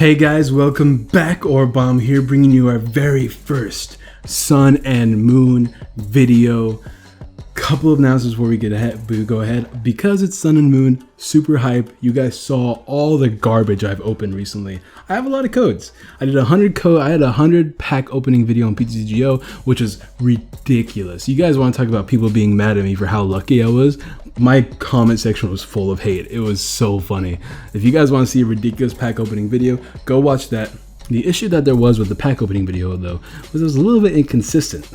Hey guys, welcome back. AuraBomb here, bringing you our very first Sun and Moon video. Couple of announcements before we go ahead. Because it's Sun and Moon, super hype. You guys saw all the garbage I've opened recently. I have a lot of codes. I had a 100 pack opening video on PTCGO, which is ridiculous. You guys want to talk about people being mad at me for how lucky I was? My comment section was full of hate. It was so funny. If you guys want to see a ridiculous pack opening video, go watch that. The issue that there was with the pack opening video though was it was a little bit inconsistent.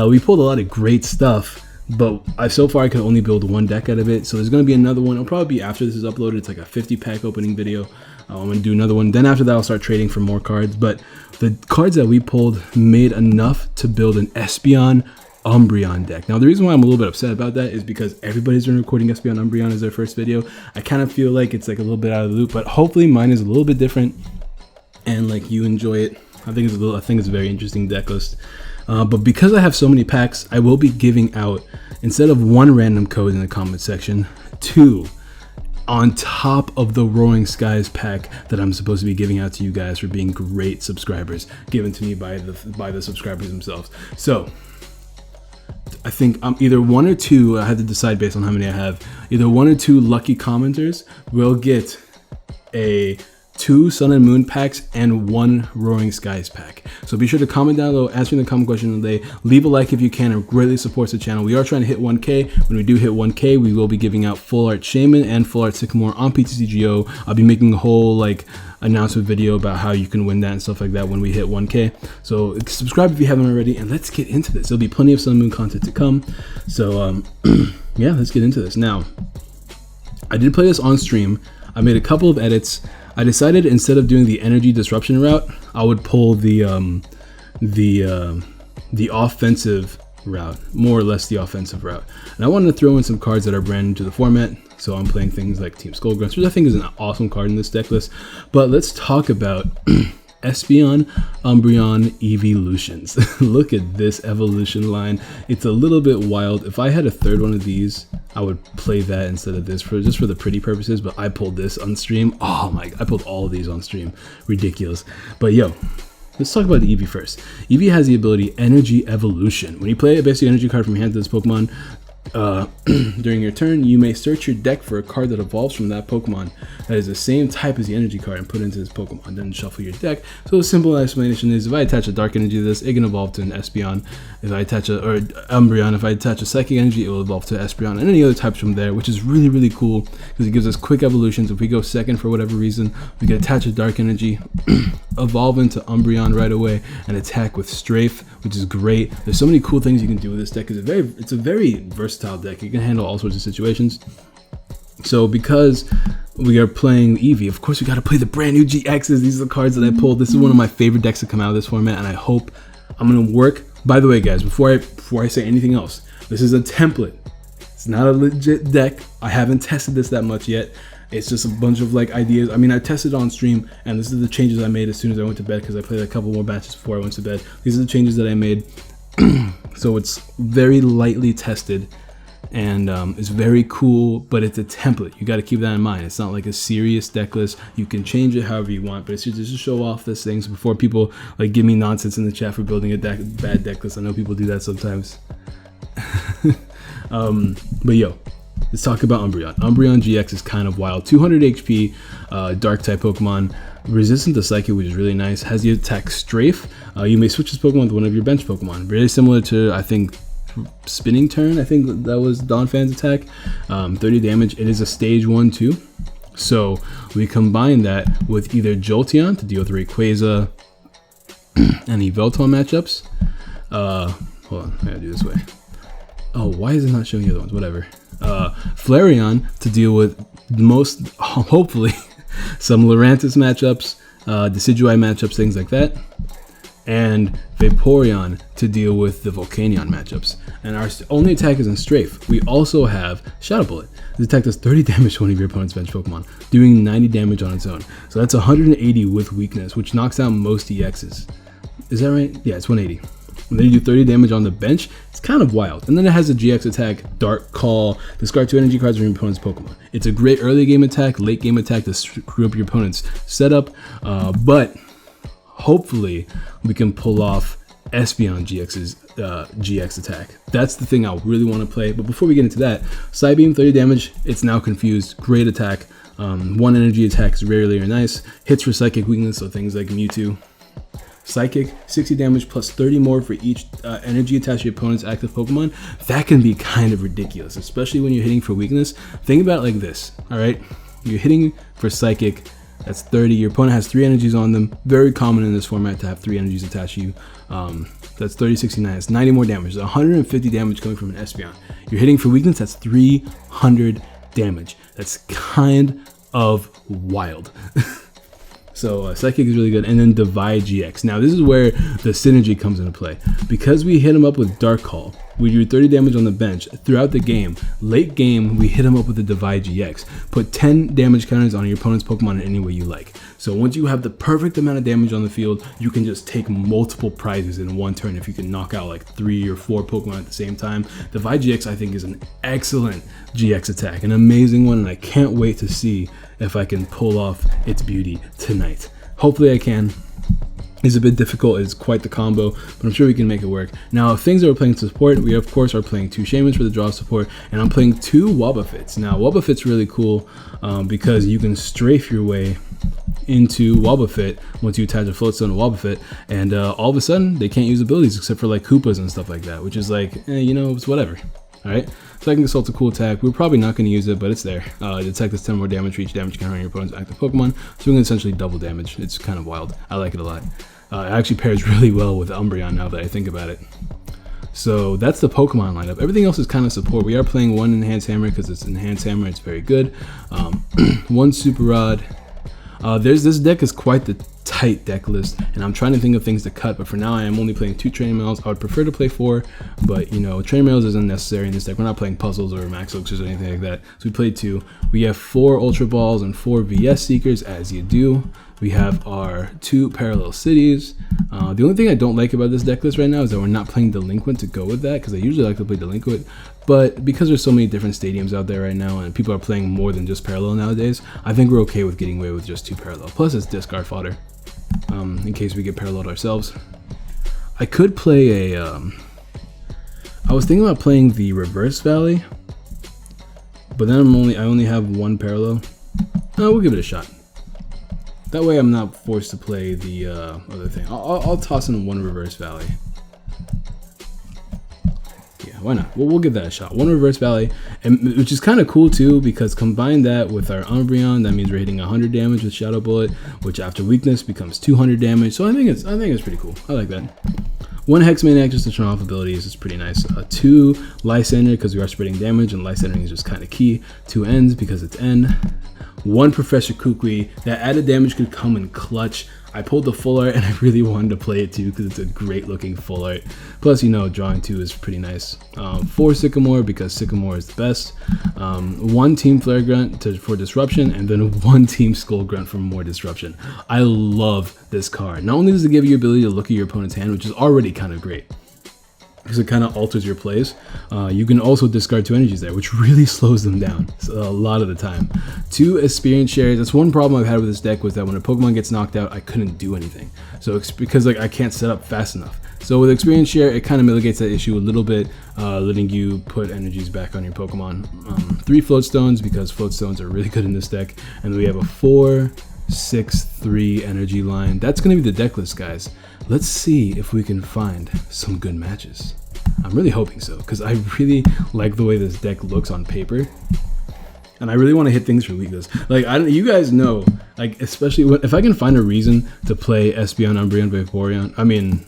We pulled a lot of great stuff, but so far I could only build one deck out of it. So there's going to be another one. It'll probably be after this is uploaded. It's like a 50 pack opening video. I'm going to do another one. Then after that I'll start trading for more cards. But the cards that we pulled made enough to build an Espeon-Umbreon deck. Now the reason why I'm a little bit upset about that is because everybody's been recording Espeon-Umbreon as their first video. I kind of feel like it's like a little bit out of the loop, but hopefully mine is a little bit different and like you enjoy it. I think it's a very interesting deck list. But because I have so many packs, I will be giving out, instead of one random code in the comment section, 2 on top of the Roaring Skies pack that I'm supposed to be giving out to you guys for being great subscribers, given to me by the subscribers themselves. So I think either 1 or 2, I had to decide based on how many I have, either 1 or 2 lucky commenters will get 2 Sun and Moon packs and 1 Roaring Skies pack. So be sure to comment down below, answering the comment question of the day. Leave a like if you can, it greatly supports the channel. We are trying to hit 1K. When we do hit 1K, we will be giving out Full Art Shaman and Full Art Sycamore on PTCGO. I'll be making a whole announcement video about how you can win that and stuff like that when we hit 1K. So subscribe if you haven't already, and let's get into this. There'll be plenty of Sun and Moon content to come. So yeah, let's get into this. Now, I did play this on stream. I made a couple of edits. I decided instead of doing the energy disruption route, I would pull the offensive route, more or less the offensive route. And I wanted to throw in some cards that are brand new to the format. So I'm playing things like Team Skullgrunts, which I think is an awesome card in this deck list. But let's talk about Espeon-Umbreon EEVEELOUTIONS. Look at this evolution line. It's a little bit wild. If I had a third one of these, I would play that instead of this just for the pretty purposes, but I pulled this on stream. Oh my, I pulled all of these on stream. Ridiculous. But yo, let's talk about the Eevee first. Eevee has the ability Energy Evolution. When you play a basic energy card from your hand to this Pokemon, during your turn, you may search your deck for a card that evolves from that Pokemon that is the same type as the energy card and put it into this Pokemon. Then shuffle your deck. So the simple explanation is if I attach a dark energy to this, it can evolve to an Espeon. If I attach Umbreon, if I attach a psychic energy, it will evolve to Espeon and any other types from there, which is really, really cool because it gives us quick evolutions. If we go second for whatever reason, we can attach a dark energy, evolve into Umbreon right away, and attack with Strafe, which is great. There's so many cool things you can do with this deck. It's a very versatile deck. It can handle all sorts of situations. So because we are playing Eevee, of course we got to play the brand new GXs. These are the cards that I pulled. This is one of my favorite decks to come out of this format, and I hope I'm gonna work. By the way, guys, before I say anything else, this is a template. It's not a legit deck. I haven't tested this that much yet. It's just a bunch of ideas. I mean, I tested on stream, and this is the changes I made as soon as I went to bed because I played a couple more matches before I went to bed. These are the changes that I made. So it's very lightly tested, and it's very cool, but it's a template. You got to keep that in mind. It's not like a serious deck list. You can change it however you want, but it's just to show off this thing. So before people give me nonsense in the chat for building a bad deck list, I know people do that sometimes. But yo, let's talk about Umbreon. Umbreon-gx is kind of wild. 200 HP, dark type Pokemon, resistant to Psychic, which is really nice. Has the attack Strafe. You may switch this Pokemon with one of your bench Pokemon. Very similar to, I think, Spinning Turn. I think that was Donphan's attack. 30 damage. It is a stage 1 too. So we combine that with either Jolteon to deal with Rayquaza and Yveltal matchups. Hold on, I gotta do this way. Oh, why is it not showing the other ones? Whatever. Flareon to deal with hopefully, some Lurantis matchups, Decidueye matchups, things like that. And Vaporeon to deal with the Volcanion matchups. And our only attack is in Strafe. We also have Shadow Bullet. This attack does 30 damage to one of your opponent's bench Pokemon, doing 90 damage on its own. So that's 180 with weakness, which knocks out most EXs. Is that right? Yeah, it's 180. And then you do 30 damage on the bench. It's kind of wild. And then it has a GX attack, Dark Call, discard 2 energy cards from your opponent's Pokemon. It's a great early game attack, late game attack to screw up your opponent's setup, but hopefully we can pull off espeon-gx's GX attack. That's the thing I really want to play. But before we get into that, Psybeam, 30 damage, it's now confused, great attack. 1 energy attack is rarely or nice. Hits for psychic weakness, so things like Mewtwo. Psychic, 60 damage plus 30 more for each energy attached to your opponent's active Pokemon. That can be kind of ridiculous, especially when you're hitting for weakness. Think about it like this, all right? You're hitting for Psychic, that's 30. Your opponent has 3 energies on them. Very common in this format to have 3 energies attached to you. That's 30, 69, that's 90 more damage. There's 150 damage coming from an Espeon. You're hitting for weakness, that's 300 damage. That's kind of wild. So Psychic is really good, and then Divide GX. Now this is where the synergy comes into play. Because we hit him up with Dark Call, we do 30 damage on the bench throughout the game. Late game, we hit him up with the Divide GX. Put 10 damage counters on your opponent's Pokemon in any way you like. So once you have the perfect amount of damage on the field, you can just take multiple prizes in one turn if you can knock out like 3 or 4 Pokemon at the same time. Divide GX I think is an excellent GX attack, an amazing one, and I can't wait to see if I can pull off its beauty tonight. Hopefully I can. It's a bit difficult, it's quite the combo, but I'm sure we can make it work. Now, things that we're playing to support, we of course are playing 2 Shamans for the draw support, and I'm playing 2 Wobbuffets. Now, Wobbuffet's really cool because you can strafe your way into Wobbuffet once you attach a Floatstone to Wobbuffet, and all of a sudden, they can't use abilities except for like Koopas and stuff like that, which is like, you know, it's whatever. Alright, Second Assault's a cool attack. We're probably not going to use it, but it's there. The attack does 10 more damage for each damage counter on your opponent's active Pokemon, so we can essentially double damage. It's kind of wild. I like it a lot. It actually pairs really well with Umbreon now that I think about it. So that's the Pokemon lineup. Everything else is kind of support. We are playing 1 Enhanced Hammer because it's Enhanced Hammer. It's very good. 1 Super Rod. This deck is quite the tight deck list, and I'm trying to think of things to cut, but for now I am only playing 2 Training Mails. I would prefer to play 4, but you know, Training Mails isn't necessary in this deck. We're not playing puzzles or max elixirs or anything like that, so we played 2. We have 4 Ultra Balls and 4 VS Seekers, as you do. We have our 2 Parallel Cities. The only thing I don't like about this deck list right now is that we're not playing Delinquent to go with that, because I usually like to play Delinquent, but because there's so many different stadiums out there right now and people are playing more than just Parallel nowadays, I think we're okay with getting away with just 2 Parallel. Plus it's discard fodder, in case we get paralleled ourselves. I could play a, I was thinking about playing the Reverse Valley, but then I only have 1 Parallel. We'll give it a shot. That way I'm not forced to play the other thing. I'll toss in 1 Reverse Valley. Yeah, why not? We'll give that a shot. 1 Reverse Valley, and which is kind of cool too, because combine that with our Umbreon, that means we're hitting 100 damage with Shadow Bullet, which after weakness becomes 200 damage. So I think it's pretty cool. I like that. 1 Hex Maniac just to turn off abilities is pretty nice. 2 Lysander because we are spreading damage, and Lysandering is just kind of key. 2 Ends because it's N. 1 Professor Kukui. That added damage could come in clutch. I pulled the full art and I really wanted to play it too because it's a great looking full art. Plus, you know, drawing 2 is pretty nice. 4 Sycamore because Sycamore is the best. 1 Team Flare Grunt for disruption, and then 1 Team Skull Grunt for more disruption. I love this card. Not only does it give you the ability to look at your opponent's hand, which is already kind of great, because it kind of alters your plays. You can also discard 2 energies there, which really slows them down a lot of the time. 2 Experience Shares. That's one problem I've had with this deck, was that when a Pokemon gets knocked out, I couldn't do anything. So it's because like I can't set up fast enough. So with Experience Share, it kind of mitigates that issue a little bit, letting you put energies back on your Pokemon. 3 Floatstones because Floatstones are really good in this deck. And then we have a 4-6-3 energy line. That's going to be the deck list, guys. Let's see if we can find some good matches. I'm really hoping so, because I really like the way this deck looks on paper, and I really want to hit things for weakness. Like, you guys know, like, especially if I can find a reason to play Espeon, Umbreon, Vaporeon, I mean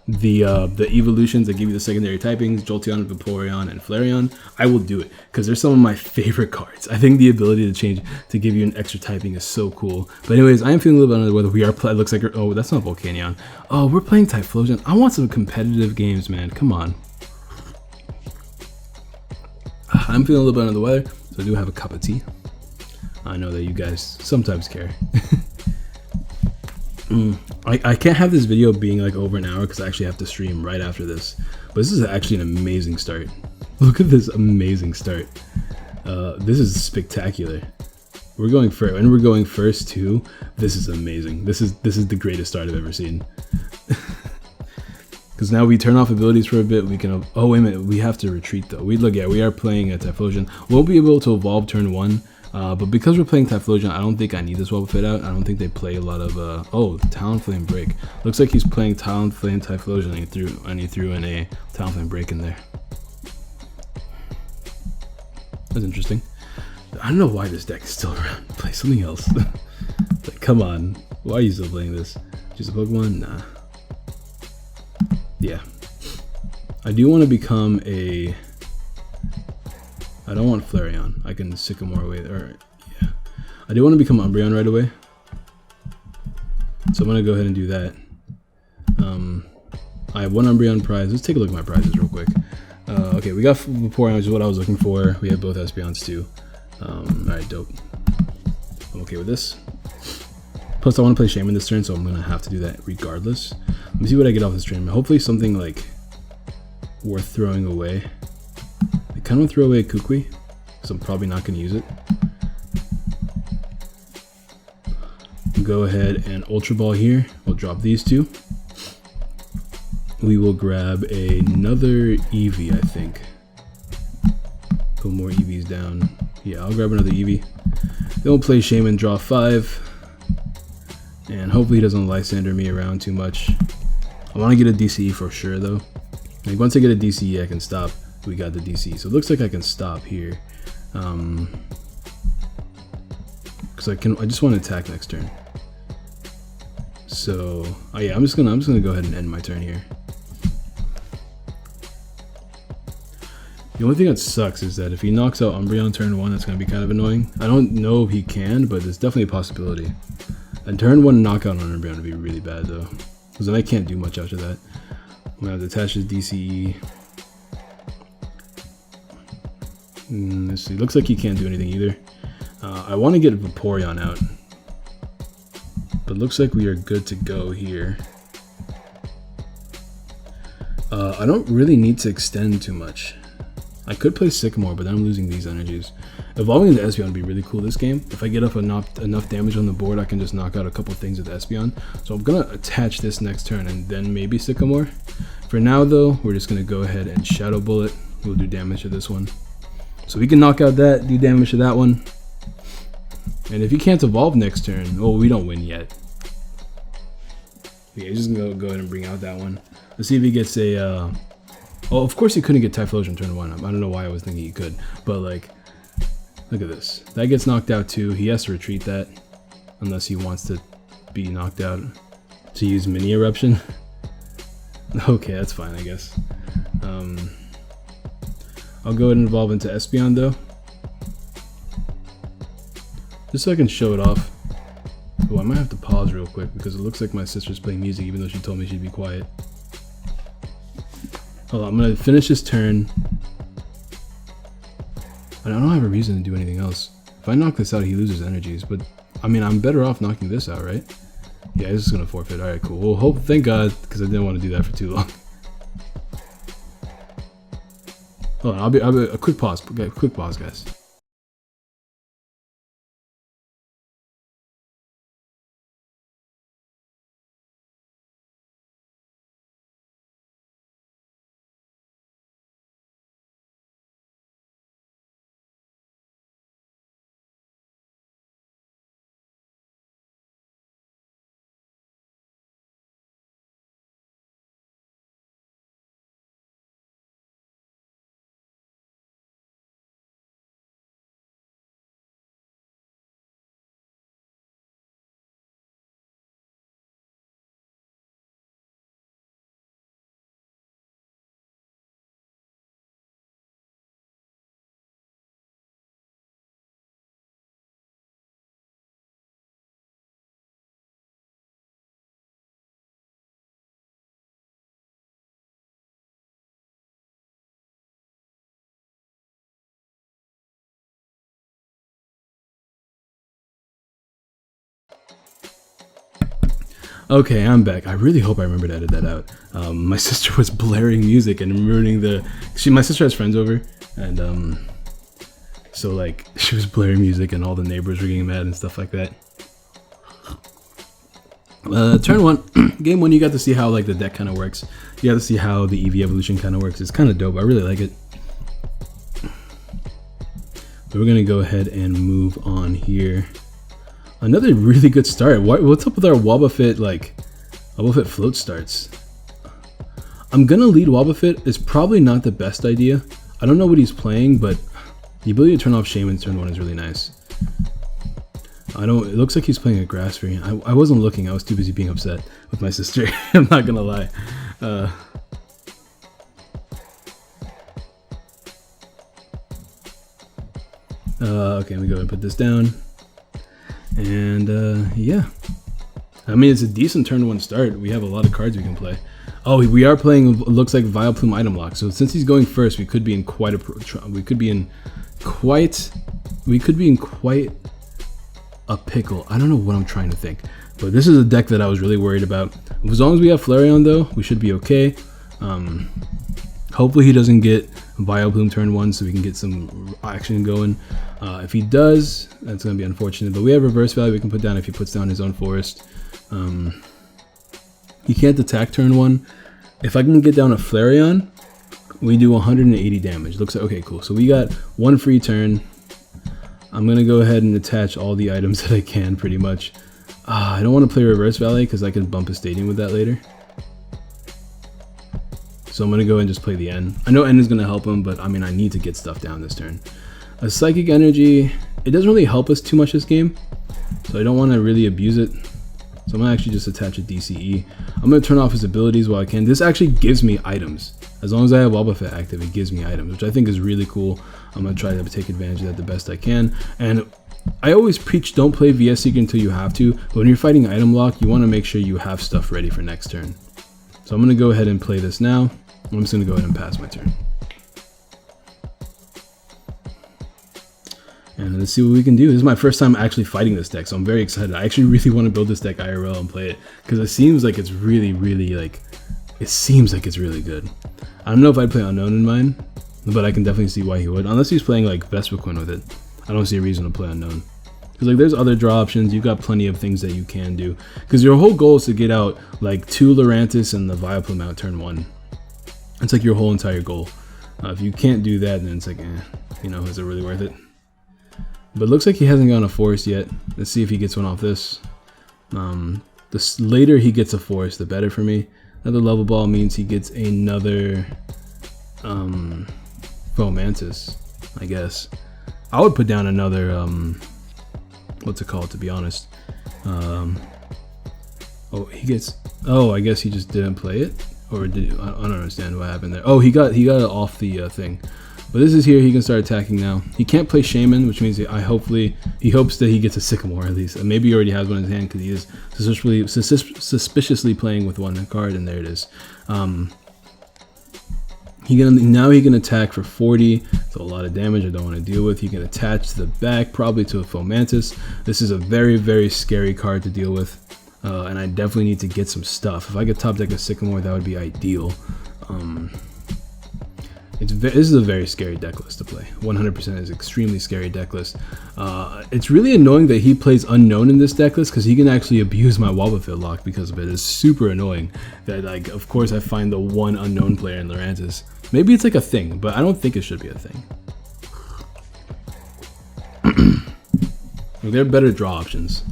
the evolutions that give you the secondary typings, Jolteon, Vaporeon, and Flareon, I will do it because they're some of my favorite cards. I think the ability to change to give you an extra typing is so cool. But anyways, I am feeling a little bit under the weather. We are it looks like, oh, that's not Volcanion. Oh, we're playing Typhlosion. I want some competitive games, man. Come on. I'm feeling a little bit under the weather, so I do have a cup of tea. I know that you guys sometimes care. I can't have this video being like over an hour because I actually have to stream right after this. But this is actually an amazing start. Look at this amazing start. This is spectacular. We're going first, and we're going first too. This is amazing. This is the greatest start I've ever seen. Because now we turn off abilities for a bit. We can. Oh wait a minute. We have to retreat though. We are playing a Typhlosion. We'll be able to evolve turn 1. But because we're playing Typhlosion, I don't think I need this wobble fit out. I don't think they play a lot of, oh, Talonflame Break. Looks like he's playing Talonflame Typhlosion and he threw in a Talonflame Break in there. That's interesting. I don't know why this deck is still around. Play something else. Like, come on. Why are you still playing this? Just a Pokemon? Nah. Yeah. I do want to become a... I don't want Flareon. I can Sycamore away. Or yeah, I do want to become Umbreon right away. So I'm gonna go ahead and do that. I have 1 Umbreon prize. Let's take a look at my prizes real quick. Okay, we got Vaporeon, which is what I was looking for. We have both Espeons too. Alright, dope. I'm okay with this. Plus, I want to play Shaman this turn, so I'm gonna have to do that regardless. Let me see what I get off this turn. Hopefully, something like worth throwing away. I kind of want to throw away Kukui, because I'm probably not going to use it. Go ahead and Ultra Ball here. We'll drop these 2. We will grab another Eevee, I think. Put more Eevees down. Yeah, I'll grab another Eevee. Then we'll play Shaman, draw 5. And hopefully he doesn't Lysander me around too much. I want to get a DCE for sure, though. Like, once I get a DCE, I can stop. We got the DC, so it looks like I can stop here, because I just want to attack next turn. So, oh yeah, I'm just gonna go ahead and end my turn here. The only thing that sucks is that if he knocks out Umbreon turn 1, that's gonna be kind of annoying. I don't know if he can, but it's definitely a possibility. And turn 1 knockout on Umbreon would be really bad though, because then I can't do much after that. I'm gonna have to attach his DCE. Let's see. Looks like he can't do anything either. I want to get Vaporeon out, but looks like we are good to go here. I don't really need to extend too much. I could play Sycamore, but then I'm losing these energies. Evolving into Espeon would be really cool this game. If I get up enough damage on the board, I can just knock out a couple things with Espeon. So I'm gonna attach this next turn and then maybe Sycamore. For now though, we're just gonna go ahead and Shadow Bullet. We'll do damage to this one. So we can knock out that, do damage to that one. And if he can't evolve next turn, well, we don't win yet. Yeah, he's just gonna go ahead and bring out that one. Let's see if he gets a, oh, of course he couldn't get Typhlosion turn 1. I don't know why I was thinking he could, but like, look at this. That gets knocked out too. He has to retreat that, unless he wants to be knocked out to use Mini Eruption. Okay, that's fine, I guess. I'll go ahead and evolve into Espeon though, just so I can show it off. Oh, I might have to pause real quick because it looks like my sister's playing music even though she told me she'd be quiet. Hold on, I'm gonna finish this turn. I don't have a reason to do anything else. If I knock this out, he loses energies, but I mean, I'm better off knocking this out, right? Yeah, he's just gonna forfeit. All right, cool. Well, thank God, because I didn't want to do that for too long. Hold on, I'll be a quick pause. Okay, quick pause, guys. Okay, I'm back. I really hope I remember to edit that out. My sister was blaring music and ruining the... My sister has friends over, and so like she was blaring music and all the neighbors were getting mad and stuff like that. Turn 1, game 1, you got to see how like the deck kind of works. You got to see how the EV evolution kind of works. It's kind of dope. I really like it. So we're gonna go ahead and move on here. Another really good start. What's up with our Wobbuffet, like, Wobbuffet float starts? I'm gonna lead Wobbuffet. It's probably not the best idea. I don't know what he's playing, but the ability to turn off Shaman turn 1 is really nice. It looks like he's playing a Grass Free. I wasn't looking, I was too busy being upset with my sister. I'm not gonna lie. Okay, let me go ahead and put this down. And yeah, I mean, it's a decent turn 1 start. We have a lot of cards we can play. Oh, we are playing, it looks like Vileplume item lock. So since he's going first, we could be in quite a pickle. I don't know what I'm trying to think, but this is a deck that I was really worried about. As long as we have Flareon though, we should be okay. Hopefully he doesn't get Vileplume turn 1 so we can get some action going. If he does, that's going to be unfortunate, but we have reverse value we can put down if he puts down his own forest. He can't attack turn 1. If I can get down a Flareon, we do 180 damage. Looks like, okay, cool. So we got 1 free turn. I'm going to go ahead and attach all the items that I can pretty much. I don't want to play reverse valley because I can bump a stadium with that later. So I'm going to go and just play the N. I know N is going to help him, but I mean, I need to get stuff down this turn. A Psychic Energy, it doesn't really help us too much this game, so I don't want to really abuse it. So I'm going to actually just attach a DCE. I'm going to turn off his abilities while I can. This actually gives me items. As long as I have Wobbuffet active, it gives me items, which I think is really cool. I'm going to try to take advantage of that the best I can. And I always preach don't play VS Seeker until you have to, but when you're fighting item lock, you want to make sure you have stuff ready for next turn. So I'm going to go ahead and play this now. I'm just going to go ahead and pass my turn. And let's see what we can do. This is my first time actually fighting this deck, so I'm very excited. I actually really want to build this deck IRL and play it, because it seems like it's really, really, like, it seems like it's really good. I don't know if I'd play Unknown in mine, but I can definitely see why he would. Unless he's playing, like, Vespiquen with it. I don't see a reason to play Unknown. Because, like, there's other draw options. You've got plenty of things that you can do. Because your whole goal is to get out, like, 2 Lurantis and the Vileplume out turn 1. It's like your whole entire goal. If you can't do that, then it's like, you know, is it really worth it? But it looks like he hasn't gotten a forest yet. Let's see if he gets one off this. The later he gets a forest, the better for me. Another level ball means he gets another Fomantis, I guess. I would put down another, what's it called, to be honest. Oh, he gets, oh, I guess he just didn't play it? Or did, I don't understand what happened there. Oh, he got it off the thing. But this is here, he can start attacking now. He can't play Shaman, which means he hopes that he gets a Sycamore at least. And maybe he already has one in his hand because he is suspiciously playing with 1 card, and there it is. Now he can attack for 40, so a lot of damage I don't want to deal with. He can attach to the back, probably to a Fomantis. This is a very, very scary card to deal with, and I definitely need to get some stuff. If I could top deck a Sycamore, that would be ideal. This is a very scary deck list to play. 100% is extremely scary deck list. It's really annoying that he plays Unknown in this deck list because he can actually abuse my Wobbuffet lock because of it. It's super annoying that, like, of course I find the 1 Unknown player in Lurantis. Maybe it's like a thing, but I don't think it should be a thing. There are better draw options.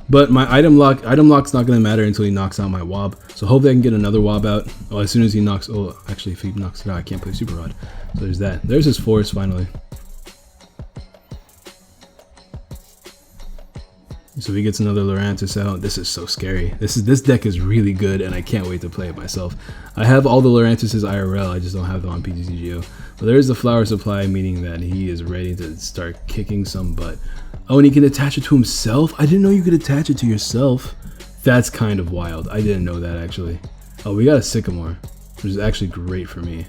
But my item lock's not going to matter until he knocks out my Wob. So hopefully I can get another Wob out. Oh, as soon as he knocks... Oh, actually, if he knocks it out, I can't play Super Rod. So there's that. There's his forest, finally. So he gets another Lurantis out. This is so scary. This deck is really good, and I can't wait to play it myself. I have all the Lurantises IRL. I just don't have them on PTCGO. But there's the Flower Supply, meaning that he is ready to start kicking some butt. Oh, and he can attach it to himself? I didn't know you could attach it to yourself. That's kind of wild. I didn't know that, actually. Oh, we got a Sycamore, which is actually great for me.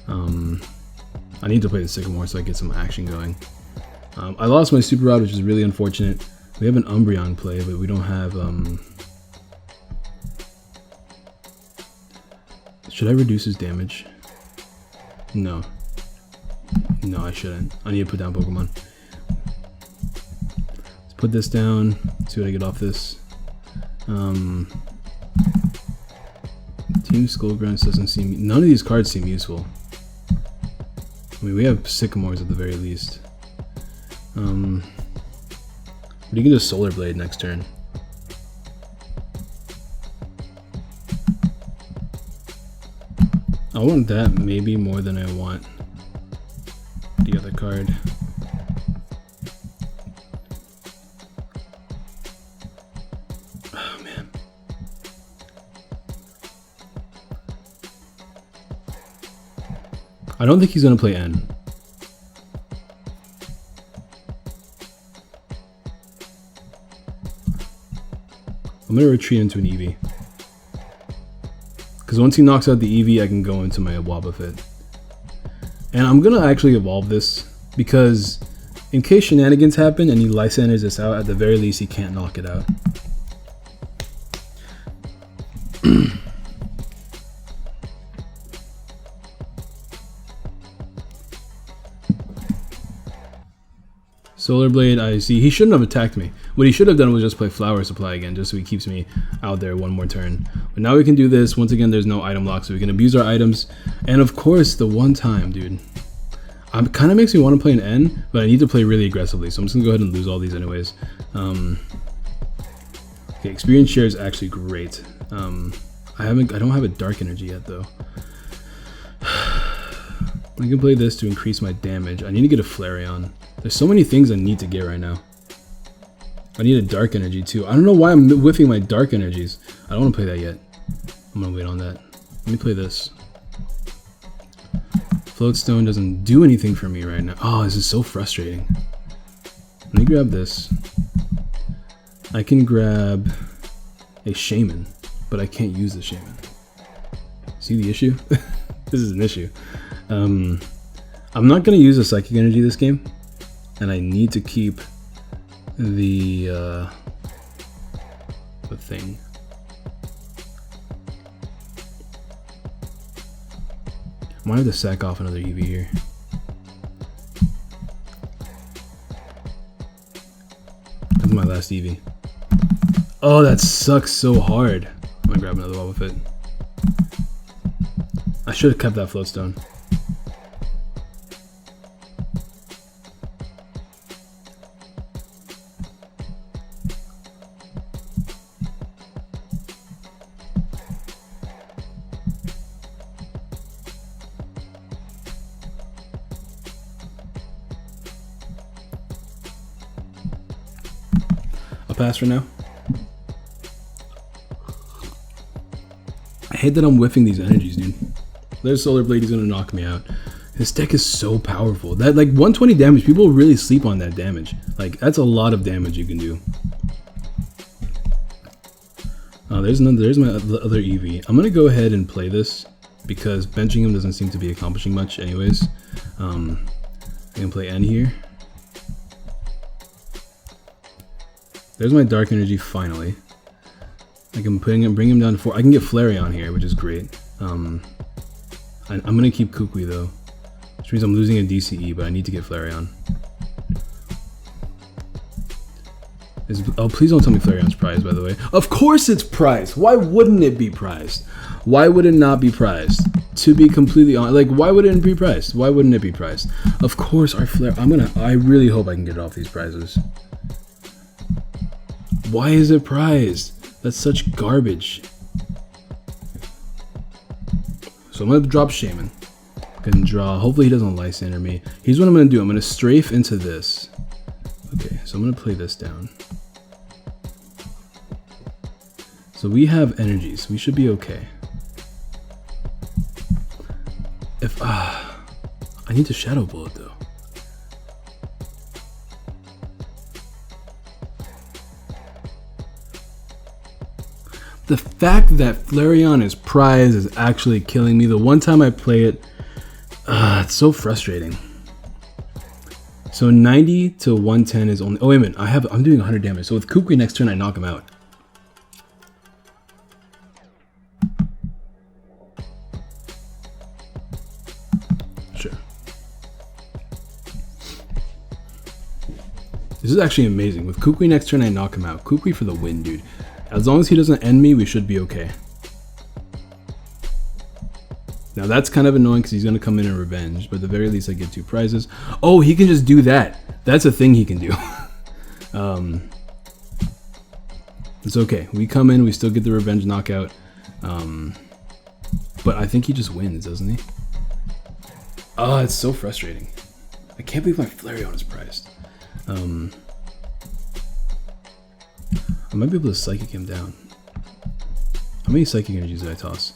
I need to play the Sycamore so I get some action going. I lost my Super Rod, which is really unfortunate. We have an Umbreon play, but we don't have Should I reduce his damage? No. No, I shouldn't. I need to put down Pokemon. Let's put this down. See what I get off this. Team Skullgrounds doesn't seem... None of these cards seem useful. I mean, we have Sycamores at the very least. But you can just Solar Blade next turn. I want that maybe more than I want the other card. Oh man. I don't think he's gonna play N. I'm gonna retreat into an Eevee. Because once he knocks out the Eevee, I can go into my Wobbuffet. And I'm gonna actually evolve this, because in case shenanigans happen and he Lysanders this out, at the very least he can't knock it out. Solar Blade, I see. He shouldn't have attacked me. What he should have done was just play Flower Supply again, just so he keeps me out there one more turn. But now we can do this. Once again, there's no item lock, so we can abuse our items. And of course, the one time, dude. It kind of makes me want to play an N, but I need to play really aggressively, so I'm just going to go ahead and lose all these anyways. Okay, Experience Share is actually great. I don't have a Dark Energy yet, though. I can play this to increase my damage. I need to get a Flareon. There's so many things I need to get right now. I need a Dark Energy too. I don't know why I'm whiffing my Dark Energies. I don't want to play that yet. I'm going to wait on that. Let me play this. Floatstone doesn't do anything for me right now. Oh, this is so frustrating. Let me grab this. I can grab a Shaman, but I can't use the Shaman. See the issue? This is an issue. I'm not going to use a Psychic Energy this game, and I need to keep the thing. I might have to sack off another Eevee here. That's my last Eevee. Oh, that sucks so hard. I'm gonna grab another Wobbuffet. I should have kept that Floatstone. Pass for now. I hate that I'm whiffing these energies, dude. There's Solar Blade, he's gonna knock me out. This deck is so powerful. That, like, 120 damage, people really sleep on that damage. Like, that's a lot of damage you can do. Oh, there's my other Eevee. I'm gonna go ahead and play this because benching him doesn't seem to be accomplishing much anyways. I can play N here. There's my Dark Energy finally. I can bring him down to 4. I can get Flareon here, which is great. I'm gonna keep Kukui though, which means I'm losing a DCE, but I need to get Flareon. Oh, please don't tell me Flareon's prized, by the way. Of course it's prized! Why wouldn't it be prized? Why would it not be prized? To be completely honest, like, why would it be prized? Why wouldn't it be prized? Of course our I really hope I can get off these prizes. Why is it prized? That's such garbage. So I'm gonna drop Shaman. Gonna draw. Hopefully he doesn't Lysander me. Here's what I'm gonna do. I'm gonna strafe into this. Okay, so I'm gonna play this down. So we have energies. We should be okay. If I need to Shadow Bullet though. The fact that Flareon is prized is actually killing me. The one time I play it, it's so frustrating. So 90 to 110 is only. Oh wait a minute, I'm doing 100 damage. So with Kukui next turn, I knock him out. This is actually amazing. With Kukui next turn, I knock him out. Kukui for the win, dude. As long as he doesn't end me, we should be okay. Now that's kind of annoying because he's going to come in and revenge, but at the very least I get 2 prizes. Oh, he can just do that. That's a thing he can do. It's okay. We come in, we still get the revenge knockout. But I think he just wins, doesn't he? Oh, it's so frustrating. I can't believe my Flareon is prized. I might be able to Psychic him down. How many Psychic energies did I toss?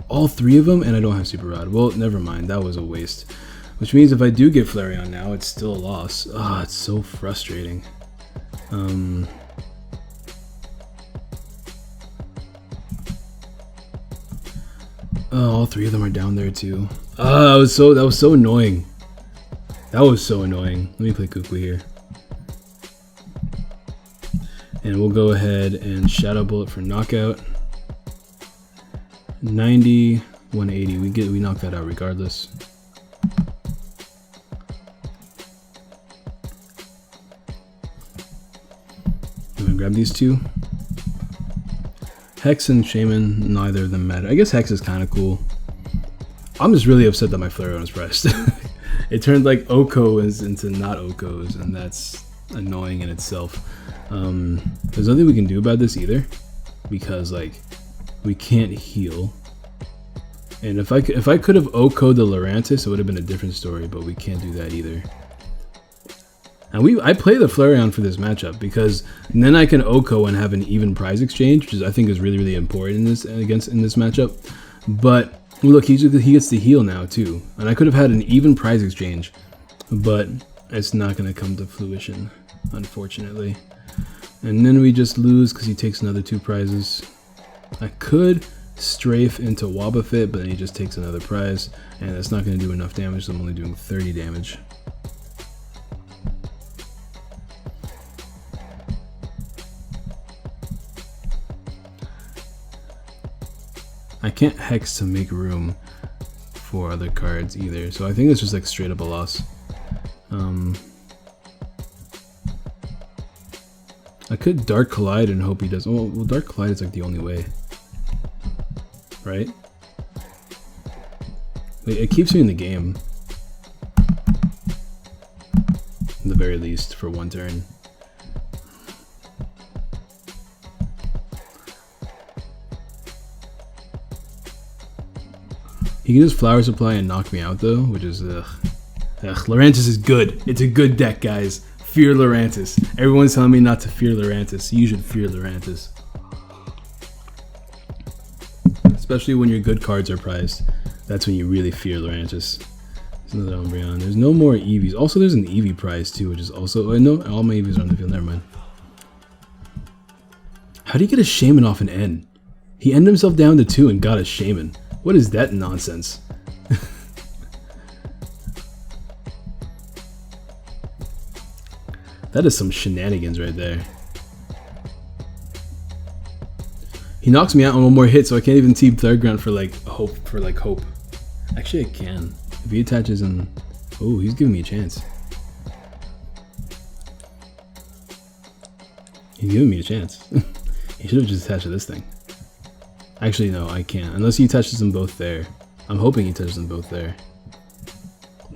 All 3 of them, and I don't have Super Rod. Well, never mind. That was a waste. Which means if I do get Flareon now, it's still a loss. Ah, it's so frustrating. Oh, all 3 of them are down there too. That was so annoying. That was so annoying. Let me play Kukui here. And we'll go ahead and Shadow Bullet for knockout. 90, 180. We knock that out regardless. I'm gonna grab these 2. Hex and Shaman, neither of them matter. I guess Hex is kind of cool. I'm just really upset that my Flareon is pressed. It turned like Okos into not Okos, and that's annoying in itself. There's nothing we can do about this either, because like we can't heal. And if I could have Oko'd the Lurantis, it would have been a different story, but we can't do that either. And I play the Flareon for this matchup because then I can Oko and have an even prize exchange, which I think is really, really important in this matchup. But look, he gets to heal now too, and I could have had an even prize exchange, but it's not going to come to fruition, unfortunately. And then we just lose because he takes another 2 prizes. I could strafe into Wobbuffet, but then he just takes another prize, and that's not going to do enough damage, so I'm only doing 30 damage. I can't Hex to make room for other cards either, so I think it's just like straight up a loss. I could Dark Collide and hope he does. Well, Dark Collide is like the only way, right? It keeps me in the game, at the very least, for 1 turn. He can just Flower Supply and knock me out though, which is ugh. Lurantis is good. It's a good deck, guys. Fear Lurantis. Everyone's telling me not to fear Lurantis. You should fear Lurantis. Especially when your good cards are prized. That's when you really fear Lurantis. There's another Umbreon. There's no more EVs. Also, there's an EV prize too, which is also... no, all my EVs are on the field. Never mind. How do you get a Shaman off an N? He ended himself down to 2 and got a Shaman. What is that nonsense? That is some shenanigans right there. He knocks me out on 1 more hit, so I can't even team Third Grunt for like hope. Actually, I can. If he attaches and... oh, he's giving me a chance. He's giving me a chance. He should have just attached to this thing. Actually, no, I can't. Unless he touches them both there. I'm hoping he touches them both there.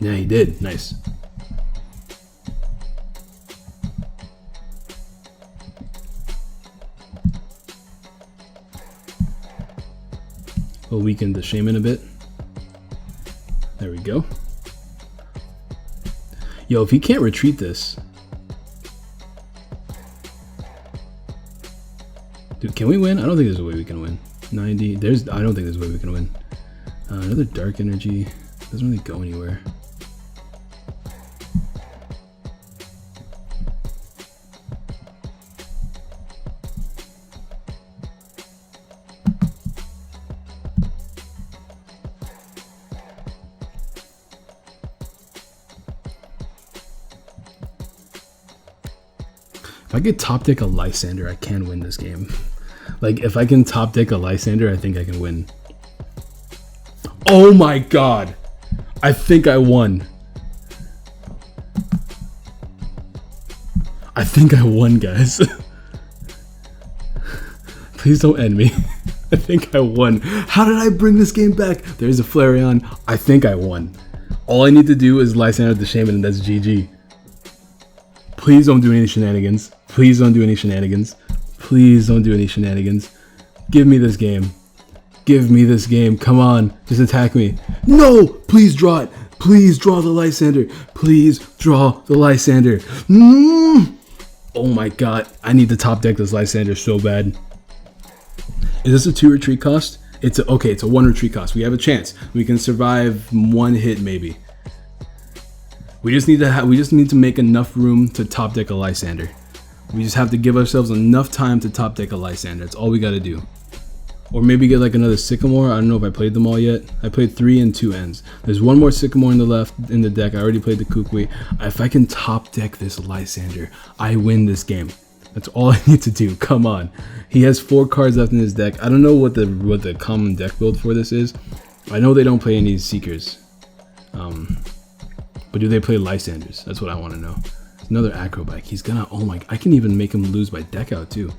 Yeah, he did. Nice. We'll weaken the Shaman a bit. There we go. Yo, if he can't retreat this... dude, can we win? I don't think there's a way we can win. 90. I don't think there's a way we can win. Another Dark Energy. Doesn't really go anywhere. If I could top deck a Lysander, I can win this game. Like, if I can top deck a Lysander, I think I can win. Oh my god! I think I won. I think I won, guys. Please don't end me. I think I won. How did I bring this game back? There's a Flareon. I think I won. All I need to do is Lysander the Shaman, and that's GG. Please don't do any shenanigans. Please don't do any shenanigans. Please don't do any shenanigans. Give me this game. Give me this game. Come on. Just attack me. No! Please draw it. Please draw the Lysander. Please draw the Lysander. Oh my god. I need to top deck this Lysander so bad. Is this a 2 retreat cost? It's a, okay, it's a 1 retreat cost. We have a chance. We can survive 1 hit maybe. We just need to make enough room to top deck a Lysander. We just have to give ourselves enough time to top deck a Lysander. That's all we got to do. Or maybe get like another Sycamore. I don't know if I played them all yet. I played 3 and 2 ends. There's 1 more Sycamore in the left in the deck. I already played the Kukui. If I can top deck this Lysander, I win this game. That's all I need to do. Come on. He has 4 cards left in his deck. I don't know what the common deck build for this is. I know they don't play any Seekers. But do they play Lysanders? That's what I want to know. Another Acrobike. He's gonna, oh my, I can even make him lose by deck out too.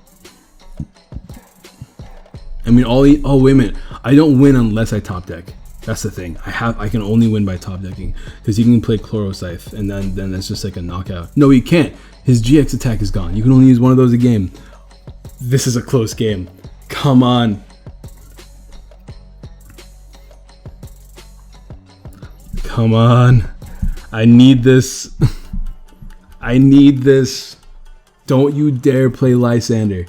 I mean, oh wait a minute. I don't win unless I top deck. That's the thing. I can only win by top decking because he can play Chloroscythe and then that's just like a knockout. No, he can't. His GX attack is gone. You can only use one of those a game. This is a close game. Come on. Come on. I need this. I need this. Don't you dare play Lysander.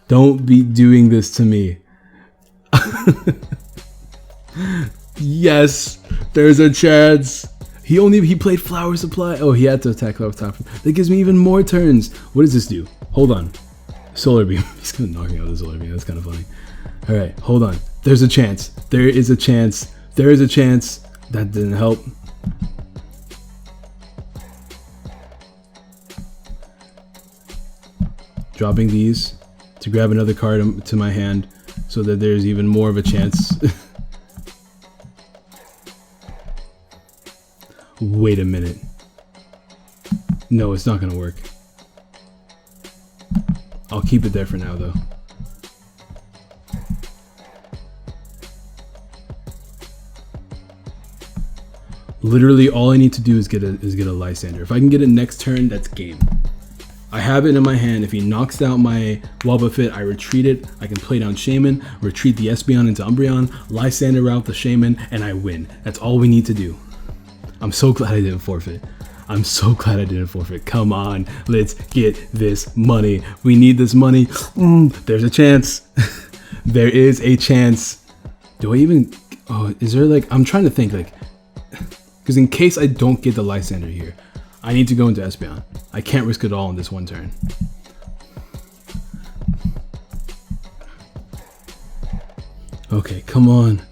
Don't be doing this to me. Yes, there's a chance. He played Flower Supply. Oh, he had to attack off top. That gives me even more turns. What does this do? Hold on. Solar Beam. He's gonna knock me out with the Solar Beam. That's kind of funny. All right, hold on. There's a chance. There is a chance. There is a chance. That didn't help. Dropping these to grab another card to my hand so that there's even more of a chance. Wait a minute. No, it's not gonna work. I'll keep it there for now though. Literally all I need to do is get a Lysander. If I can get it next turn, that's game. I have it in my hand. If he knocks out my Wobbuffet, I retreat it. I can play down Shaman, retreat the Espeon into Umbreon, Lysander out the Shaman, and I win. That's all we need to do. I'm so glad I didn't forfeit. I'm so glad I didn't forfeit. Come on, let's get this money. We need this money. There's a chance. There is a chance. Do I even, oh, is there like, I'm trying to think like, because in case I don't get the Lysander here, I need to go into Espeon. I can't risk it all in this one turn. Okay, come on.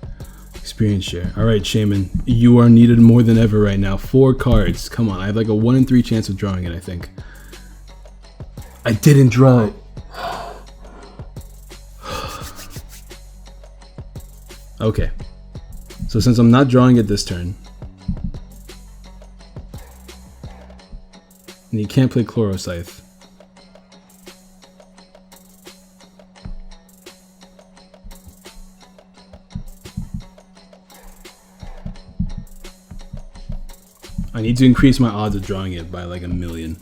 Experience share. All right, Shaman, you are needed more than ever right now. 4 cards. Come on, I have like a 1 in 3 chance of drawing it, I think. I didn't draw it. Okay. So since I'm not drawing it this turn, and he can't play Chloroscythe. I need to increase my odds of drawing it by like 1,000,000.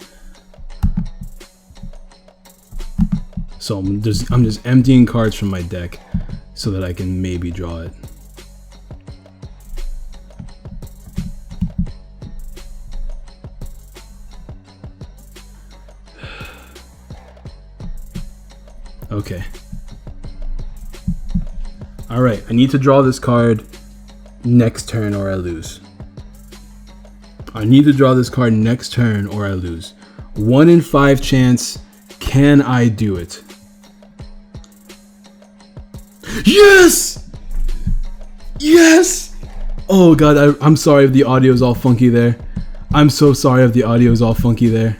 So I'm just emptying cards from my deck so that I can maybe draw it. Okay. Alright, I need to draw this card next turn or I lose. I need to draw this card next turn or I lose. 1 in 5 chance. Can I do it? Yes! Yes! Oh god, I'm sorry if the audio is all funky there. I'm so sorry if the audio is all funky there.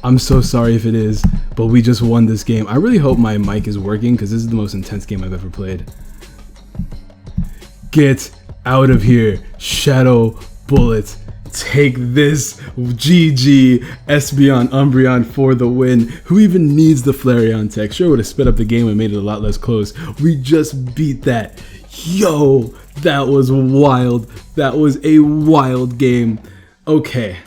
I'm so sorry if it is, but we just won this game. I really hope my mic is working because this is the most intense game I've ever played. Get out of here, Shadow Bullet. Take this, GG, Espeon, Umbreon for the win. Who even needs the Flareon tech? Sure would have sped up the game and made it a lot less close. We just beat that. Yo, that was wild. That was a wild game. Okay.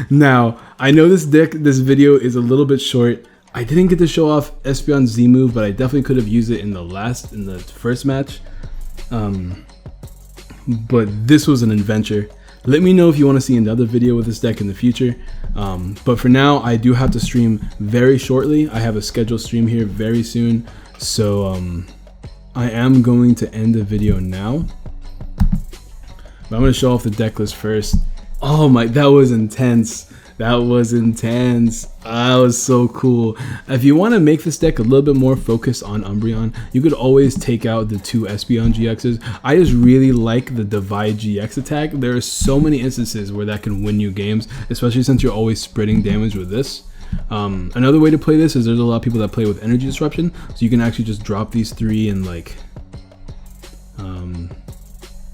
Now, I know this video is a little bit short. I didn't get to show off Espeon's Z move, but I definitely could have used it in the first match. But this was an adventure. Let me know if you want to see another video with this deck in the future. But for now, I do have to stream very shortly. I have a scheduled stream here very soon. So I am going to end the video now. But I'm going to show off the deck list first. Oh my, that was intense. That was intense. That was so cool. If you want to make this deck a little bit more focused on Umbreon, you could always take out the 2 espeon-gx's. I just really like the Divide GX attack. There are so many instances where that can win you games, especially since you're always spreading damage with this. Another way to play this is there's a lot of people that play with energy disruption, so you can actually just drop these 3 and like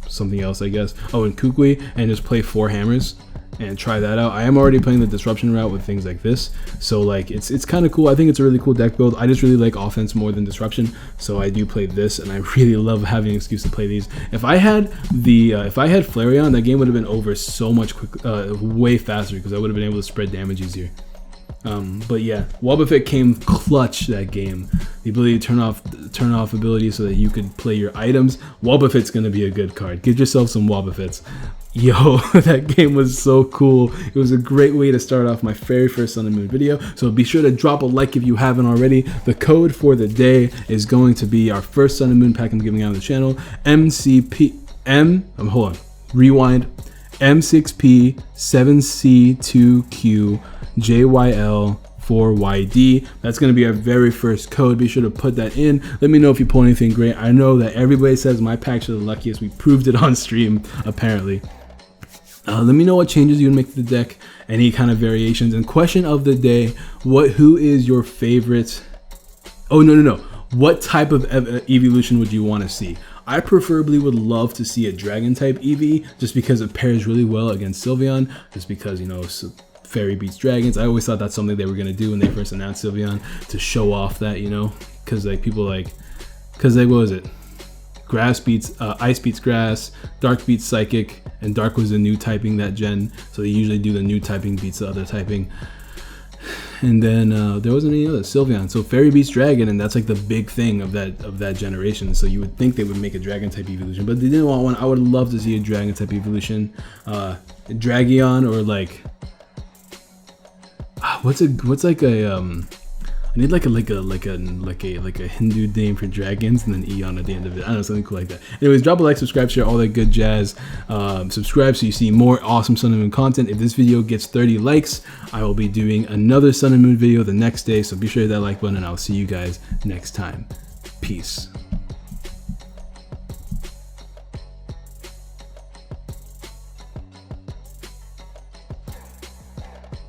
something else, I guess. Oh, and Kukui, and just play 4 hammers and try that out. I am already playing the disruption route with things like this, so like it's kind of cool. I think it's a really cool deck build. I just really like offense more than disruption, so I do play this, and I really love having an excuse to play these. If I had Flareon, that game would have been over so much way faster, because I would have been able to spread damage easier. But yeah, Wobbuffet came clutch that game. The ability to turn off abilities so that you could play your items. Wobbuffet's gonna be a good card. Give yourself some Wobbuffets. Yo, that game was so cool. It was a great way to start off my very first Sun and Moon video. So be sure to drop a like if you haven't already. The code for the day is going to be our first Sun and Moon pack I'm giving out on the channel. Hold on. Rewind. M6P 7C2Q JYL 4YD. That's going to be our very first code. Be sure to put that in. Let me know if you pull anything great. I know that everybody says my packs are the luckiest. We proved it on stream, apparently. Let me know what changes you would make to the deck, any kind of variations. And question of the day, who is your favorite? Oh, no. What type of evolution would you want to see? I preferably would love to see a dragon type EV, just because it pairs really well against Sylveon, just because, you know, Fairy beats dragons. I always thought that's something they were going to do when they first announced Sylveon, to show off that, you know, because like people like, because like, what was it? Grass beats, ice beats grass, dark beats psychic, and dark was the new typing that gen, so they usually do the new typing beats the other typing. And then there wasn't any other Sylveon, so Fairy beats dragon, and that's like the big thing of that generation. So you would think they would make a dragon type evolution, but they didn't want one. I would love to see a dragon type evolution, Dragion, or like what's like a I need like a Hindu name for dragons, and then Eon at the end of it. I don't know, something cool like that. Anyways, drop a like, subscribe, share, all that good jazz. Subscribe so you see more awesome Sun and Moon content. If this video gets 30 likes, I will be doing another Sun and Moon video the next day. So be sure to hit that like button, and I'll see you guys next time. Peace.